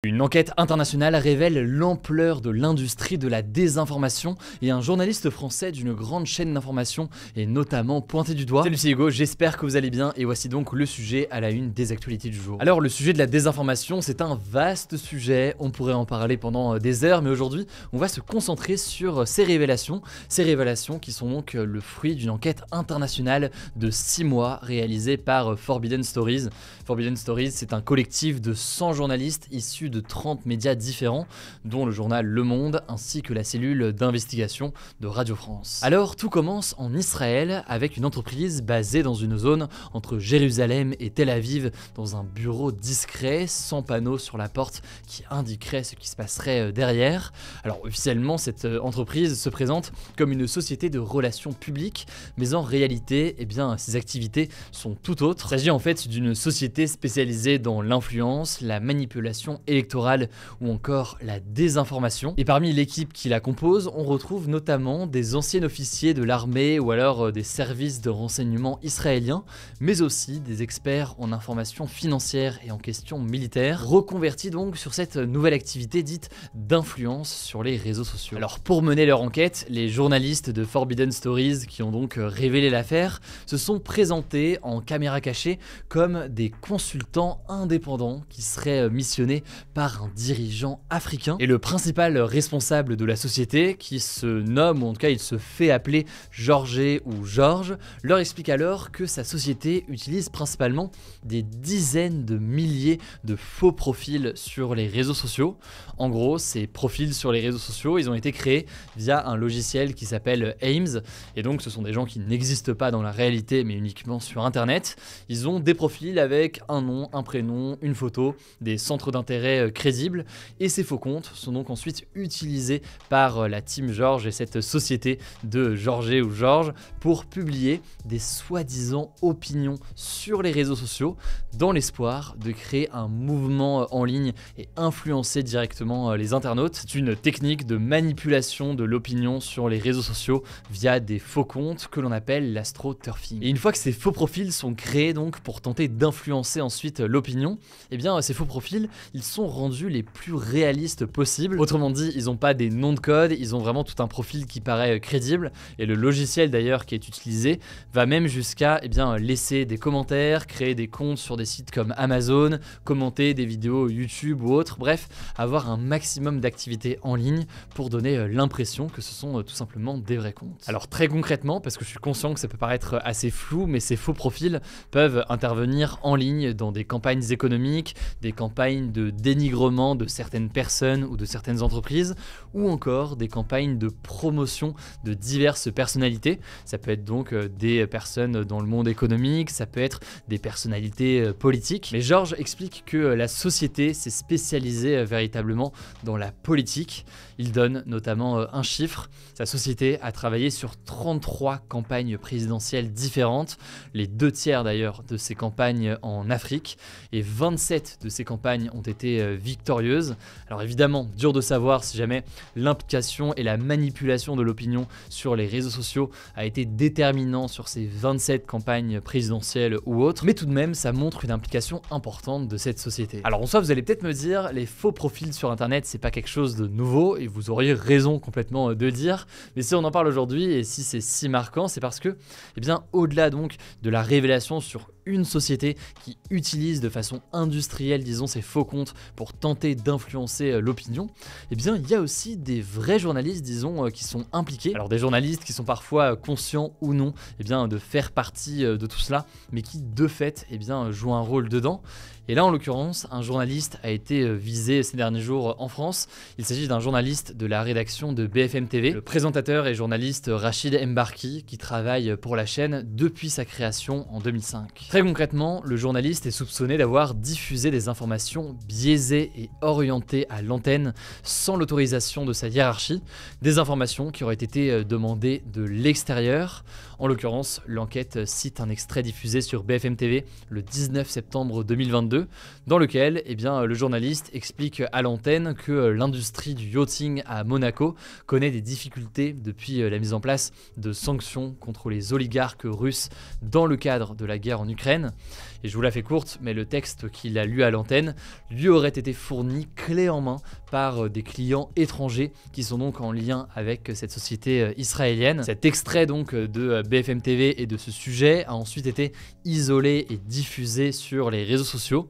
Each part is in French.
Une enquête internationale révèle l'ampleur de l'industrie de la désinformation et un journaliste français d'une grande chaîne d'information est notamment pointé du doigt. Salut, c'est Hugo, j'espère que vous allez bien et voici donc le sujet à la une des actualités du jour. Alors le sujet de la désinformation, c'est un vaste sujet, on pourrait en parler pendant des heures, mais aujourd'hui on va se concentrer sur ces révélations qui sont donc le fruit d'une enquête internationale de 6 mois réalisée par Forbidden Stories. Forbidden Stories, c'est un collectif de 100 journalistes issus de 30 médias différents, dont le journal Le Monde ainsi que la cellule d'investigation de Radio France. Alors tout commence en Israël avec une entreprise basée dans une zone entre Jérusalem et Tel Aviv, dans un bureau discret, sans panneau sur la porte qui indiquerait ce qui se passerait derrière. Alors officiellement cette entreprise se présente comme une société de relations publiques, mais en réalité ses activités sont tout autres. Il s'agit en fait d'une société spécialisée dans l'influence, la manipulation électorale ou encore la désinformation. Et parmi l'équipe qui la compose, on retrouve notamment des anciens officiers de l'armée ou alors des services de renseignement israéliens, mais aussi des experts en information financière et en questions militaires, reconvertis donc sur cette nouvelle activité dite d'influence sur les réseaux sociaux. Alors pour mener leur enquête, les journalistes de Forbidden Stories qui ont donc révélé l'affaire se sont présentés en caméra cachée comme des consultants indépendants qui seraient missionnés par un dirigeant africain. Et le principal responsable de la société, qui se nomme, ou en tout cas il se fait appeler Georges ou Georges, leur explique alors que sa société utilise principalement des dizaines de milliers de faux profils sur les réseaux sociaux. En gros, ces profils sur les réseaux sociaux, ils ont été créés via un logiciel qui s'appelle Ames, et donc ce sont des gens qui n'existent pas dans la réalité mais uniquement sur internet. Ils ont des profils avec un nom, un prénom, une photo, des centres d'intérêt crédibles, et ces faux comptes sont donc ensuite utilisés par la team Georges et cette société de Georges ou Georges pour publier des soi-disant opinions sur les réseaux sociaux dans l'espoir de créer un mouvement en ligne et influencer directement les internautes. C'est une technique de manipulation de l'opinion sur les réseaux sociaux via des faux comptes que l'on appelle l'astroturfing. Et une fois que ces faux profils sont créés donc pour tenter d'influencer ensuite l'opinion, ces faux profils, ils sont rendus les plus réalistes possibles. Autrement dit, ils n'ont pas des noms de code, ils ont vraiment tout un profil qui paraît crédible, et le logiciel d'ailleurs qui est utilisé va même jusqu'à laisser des commentaires, créer des comptes sur des sites comme Amazon, commenter des vidéos YouTube ou autres, bref, avoir un maximum d'activités en ligne pour donner l'impression que ce sont tout simplement des vrais comptes. Alors très concrètement, parce que je suis conscient que ça peut paraître assez flou, mais ces faux profils peuvent intervenir en ligne dans des campagnes économiques, des campagnes de dénigrement de certaines personnes ou de certaines entreprises, ou encore des campagnes de promotion de diverses personnalités. Ça peut être donc des personnes dans le monde économique, ça peut être des personnalités politiques. Mais Georges explique que la société s'est spécialisée véritablement dans la politique. Il donne notamment un chiffre. Sa société a travaillé sur 33 campagnes présidentielles différentes, les 2/3 d'ailleurs de ces campagnes en Afrique, et 27 de ces campagnes ont été victorieuses. Alors évidemment, dur de savoir si jamais l'implication et la manipulation de l'opinion sur les réseaux sociaux a été déterminant sur ces 27 campagnes présidentielles ou autres, mais tout de même ça montre une implication importante de cette société. Alors en soi, vous allez peut-être me dire, les faux profils sur internet c'est pas quelque chose de nouveau, et vous auriez raison complètement de le dire, mais si on en parle aujourd'hui et si c'est si marquant, c'est parce que au-delà donc de la révélation sur une société qui utilise de façon industrielle, disons, ces faux comptes pour tenter d'influencer l'opinion, il y a aussi des vrais journalistes, disons, qui sont impliqués. Alors des journalistes qui sont parfois conscients ou non de faire partie de tout cela, mais qui de fait jouent un rôle dedans. Et là, en l'occurrence, un journaliste a été visé ces derniers jours en France. Il s'agit d'un journaliste de la rédaction de BFM TV, le présentateur et journaliste Rachid Embarki, qui travaille pour la chaîne depuis sa création en 2005. Très concrètement, le journaliste est soupçonné d'avoir diffusé des informations biaisées et orientées à l'antenne sans l'autorisation de sa hiérarchie, des informations qui auraient été demandées de l'extérieur. En l'occurrence, l'enquête cite un extrait diffusé sur BFM TV le 19 septembre 2022, dans lequel le journaliste explique à l'antenne que l'industrie du yachting à Monaco connaît des difficultés depuis la mise en place de sanctions contre les oligarques russes dans le cadre de la guerre en Ukraine. Et je vous la fais courte, mais le texte qu'il a lu à l'antenne lui aurait été fourni clé en main par des clients étrangers qui sont donc en lien avec cette société israélienne. Cet extrait donc de BFM TV et de ce sujet a ensuite été isolé et diffusé sur les réseaux sociaux,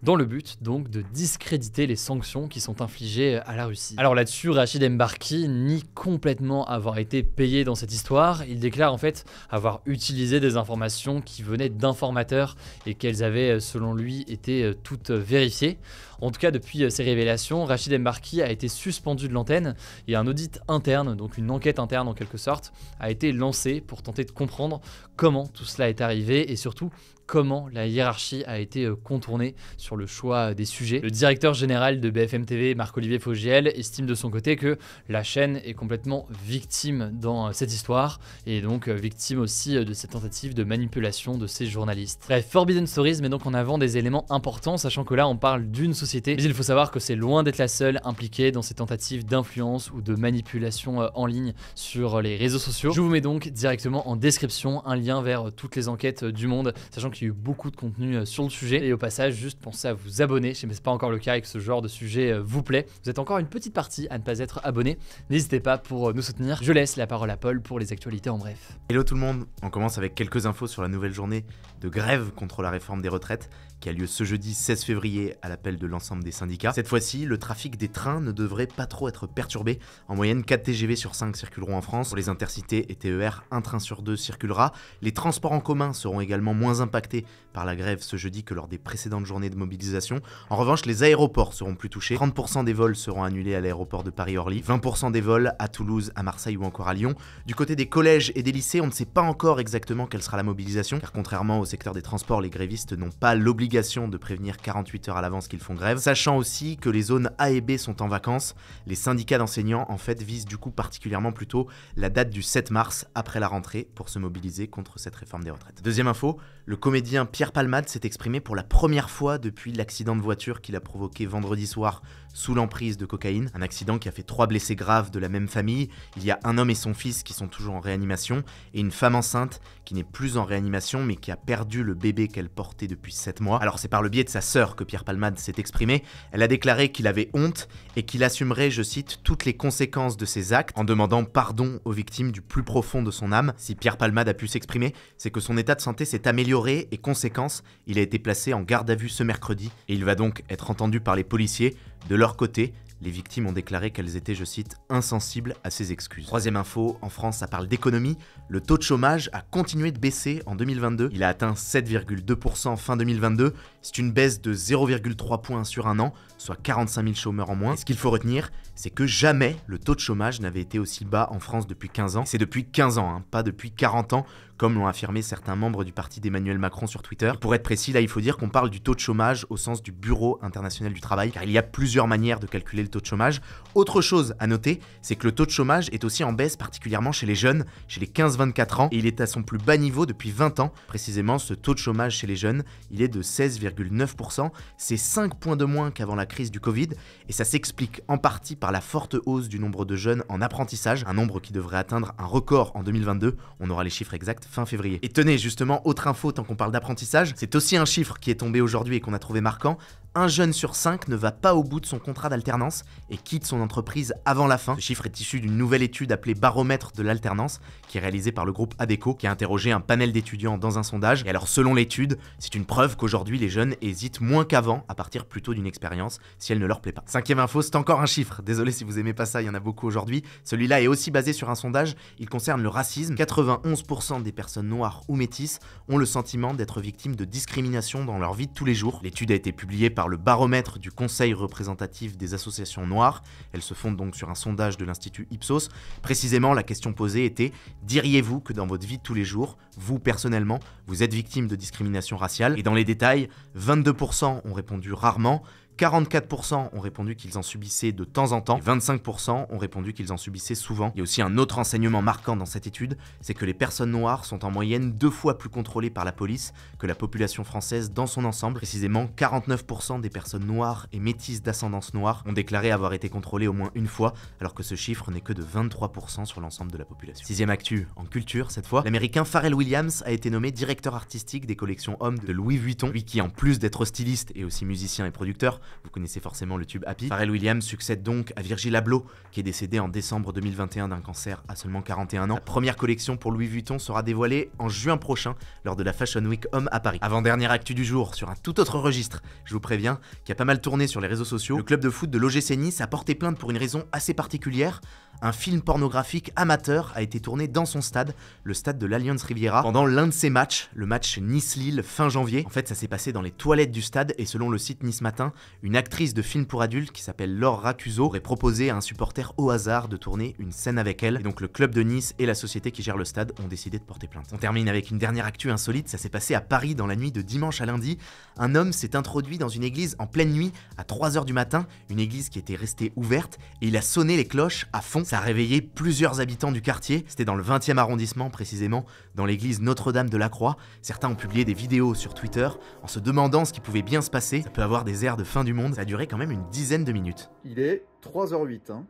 dans le but donc de discréditer les sanctions qui sont infligées à la Russie. Alors là-dessus, Rachid Embarki nie complètement avoir été payé dans cette histoire. Il déclare en fait avoir utilisé des informations qui venaient d'informateurs et qu'elles avaient selon lui été toutes vérifiées. En tout cas, depuis ces révélations, Rachid Embarki a été suspendu de l'antenne et un audit interne, donc une enquête interne en quelque sorte, a été lancée pour tenter de comprendre comment tout cela est arrivé et surtout comment la hiérarchie a été contournée sur le choix des sujets. Le directeur général de BFM TV, Marc-Olivier Fogiel, estime de son côté que la chaîne est complètement victime dans cette histoire et donc victime aussi de cette tentative de manipulation de ces journalistes. Bref, Forbidden Stories met donc en avant des éléments importants, sachant que là on parle d'une société, mais il faut savoir que c'est loin d'être la seule impliquée dans ces tentatives d'influence ou de manipulation en ligne sur les réseaux sociaux. Je vous mets donc directement en description un lien vers toutes les enquêtes du monde, sachant qu'il y a eu beaucoup de contenu sur le sujet. Et au passage, juste pensez à vous abonner, si c'est pas encore le cas et que ce genre de sujet vous plaît. Vous êtes encore une petite partie à ne pas être abonné. N'hésitez pas pour nous soutenir. Je laisse la parole à Paul pour les actualités en bref. Hello tout le monde, on commence avec quelques infos sur la nouvelle journée de grève contre la réforme des retraites qui a lieu ce jeudi 16 février à l'appel de l'ensemble des syndicats. Cette fois-ci, le trafic des trains ne devrait pas trop être perturbé. En moyenne, 4 TGV sur 5 circuleront en France. Pour les intercités et TER, un train sur 2 circulera. Les transports en commun seront également moins impactés par la grève ce jeudi que lors des précédentes journées de mobilisation. En revanche, les aéroports seront plus touchés. 30% des vols seront annulés à l'aéroport de Paris-Orly, 20% des vols à Toulouse, à Marseille ou encore à Lyon. Du côté des collèges et des lycées, on ne sait pas encore exactement quelle sera la mobilisation, car contrairement au secteur des transports, les grévistes n'ont pas l'obligation de prévenir 48 heures à l'avance qu'ils font grève. Sachant aussi que les zones A et B sont en vacances, les syndicats d'enseignants en fait visent du coup particulièrement plutôt la date du 7 mars après la rentrée pour se mobiliser contre cette réforme des retraites. Deuxième info, le comédien Pierre Palmade s'est exprimé pour la première fois depuis l'accident de voiture qu'il a provoqué vendredi soir sous l'emprise de cocaïne. Un accident qui a fait 3 blessés graves de la même famille. Il y a un homme et son fils qui sont toujours en réanimation et une femme enceinte qui n'est plus en réanimation mais qui a perdu le bébé qu'elle portait depuis 7 mois. Alors c'est par le biais de sa sœur que Pierre Palmade s'est exprimé. Elle a déclaré qu'il avait honte et qu'il assumerait, je cite, toutes les conséquences de ses actes en demandant pardon aux victimes du plus profond de son âme. Si Pierre Palmade a pu s'exprimer, c'est que son état de santé s'est amélioré et conséquence, il a été placé en garde à vue ce mercredi et il va donc être entendu par les policiers. De leur côté, les victimes ont déclaré qu'elles étaient, je cite, insensibles à ses excuses. Troisième info, en France, ça parle d'économie. Le taux de chômage a continué de baisser en 2022. Il a atteint 7,2% fin 2022. C'est une baisse de 0,3 points sur un an, soit 45 000 chômeurs en moins. Et ce qu'il faut retenir, c'est que jamais le taux de chômage n'avait été aussi bas en France depuis 15 ans. C'est depuis 15 ans, pas depuis 40 ans, comme l'ont affirmé certains membres du parti d'Emmanuel Macron sur Twitter. Et pour être précis, là, il faut dire qu'on parle du taux de chômage au sens du Bureau international du travail, car il y a plusieurs manières de calculer le taux de chômage. Autre chose à noter, c'est que le taux de chômage est aussi en baisse, particulièrement chez les jeunes, chez les 15-24 ans, et il est à son plus bas niveau depuis 20 ans. Précisément, ce taux de chômage chez les jeunes, il est de 16,9%. C'est 5 points de moins qu'avant la crise du Covid, et ça s'explique en partie par la forte hausse du nombre de jeunes en apprentissage, un nombre qui devrait atteindre un record en 2022. On aura les chiffres exacts fin février. Et tenez, justement, autre info tant qu'on parle d'apprentissage, c'est aussi un chiffre qui est tombé aujourd'hui et qu'on a trouvé marquant. Un jeune sur 5 ne va pas au bout de son contrat d'alternance et quitte son entreprise avant la fin. Ce chiffre est issu d'une nouvelle étude appelée Baromètre de l'alternance, qui est réalisée par le groupe Adecco, qui a interrogé un panel d'étudiants dans un sondage. Et alors, selon l'étude, c'est une preuve qu'aujourd'hui, les jeunes hésitent moins qu'avant à partir plutôt d'une expérience si elle ne leur plaît pas. Cinquième info, c'est encore un chiffre. Désolé si vous aimez pas ça, il y en a beaucoup aujourd'hui. Celui-là est aussi basé sur un sondage. Il concerne le racisme. 91% des personnes noires ou métisses ont le sentiment d'être victimes de discrimination dans leur vie de tous les jours. L'étude a été publiée par le baromètre du Conseil représentatif des associations noires. Elle se fonde donc sur un sondage de l'Institut Ipsos. Précisément, la question posée était: diriez-vous que dans votre vie de tous les jours, vous personnellement, vous êtes victime de discrimination raciale? Et dans les détails, 22% ont répondu rarement, 44% ont répondu qu'ils en subissaient de temps en temps, et 25% ont répondu qu'ils en subissaient souvent. Il y a aussi un autre enseignement marquant dans cette étude, c'est que les personnes noires sont en moyenne 2 fois plus contrôlées par la police que la population française dans son ensemble. Précisément, 49% des personnes noires et métisses d'ascendance noire ont déclaré avoir été contrôlées au moins une fois, alors que ce chiffre n'est que de 23% sur l'ensemble de la population. Sixième actu, en culture cette fois, l'américain Pharrell Williams a été nommé directeur artistique des collections hommes de Louis Vuitton. Lui qui, en plus d'être styliste et aussi musicien et producteur, vous connaissez forcément le tube Happy, Pharrell Williams succède donc à Virgil Abloh, qui est décédé en décembre 2021 d'un cancer à seulement 41 ans. La première collection pour Louis Vuitton sera dévoilée en juin prochain lors de la Fashion Week Homme à Paris. Avant-dernière actu du jour, sur un tout autre registre, je vous préviens, qui a pas mal tourné sur les réseaux sociaux, le club de foot de l'OGC Nice a porté plainte pour une raison assez particulière. Un film pornographique amateur a été tourné dans son stade, le stade de l'Allianz Riviera, pendant l'un de ses matchs, le match Nice-Lille fin janvier. En fait, ça s'est passé dans les toilettes du stade et selon le site Nice Matin, une actrice de film pour adultes qui s'appelle Laure Racuso aurait proposé à un supporter au hasard de tourner une scène avec elle. Et donc le club de Nice et la société qui gère le stade ont décidé de porter plainte. On termine avec une dernière actu insolite, ça s'est passé à Paris dans la nuit de dimanche à lundi. Un homme s'est introduit dans une église en pleine nuit à 3h du matin, une église qui était restée ouverte, et il a sonné les cloches à fond. Ça a réveillé plusieurs habitants du quartier, c'était dans le 20e arrondissement précisément, dans l'église Notre-Dame de la Croix. Certains ont publié des vidéos sur Twitter en se demandant ce qui pouvait bien se passer. Ça peut avoir des airs de fin du monde, ça a duré quand même une dizaine de minutes. Il est 3h08, hein.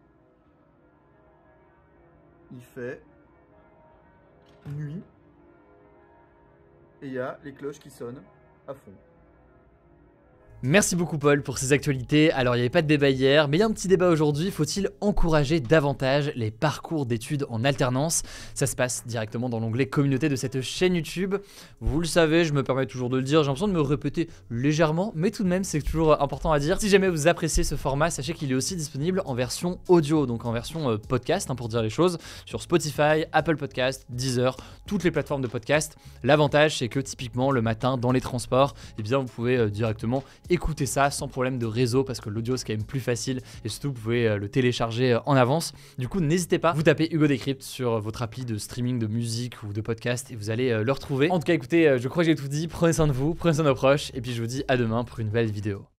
Il fait nuit et il y a les cloches qui sonnent à fond. Merci beaucoup Paul pour ces actualités. Alors il n'y avait pas de débat hier, mais il y a un petit débat aujourd'hui. Faut-il encourager davantage les parcours d'études en alternance? Ça se passe directement dans l'onglet communauté de cette chaîne YouTube. Vous le savez, je me permets toujours de le dire, j'ai l'impression de me répéter légèrement, mais tout de même c'est toujours important à dire. Si jamais vous appréciez ce format, sachez qu'il est aussi disponible en version audio, donc en version podcast, pour dire les choses, sur Spotify, Apple Podcast, Deezer, toutes les plateformes de podcast. L'avantage c'est que typiquement le matin dans les transports, eh bien, vous pouvez directement écoutez ça sans problème de réseau parce que l'audio c'est quand même plus facile et surtout vous pouvez le télécharger en avance. Du coup n'hésitez pas, vous tapez Hugo Décrypte sur votre appli de streaming de musique ou de podcast et vous allez le retrouver. En tout cas écoutez, je crois que j'ai tout dit, prenez soin de vous, prenez soin de nos proches et puis je vous dis à demain pour une nouvelle vidéo.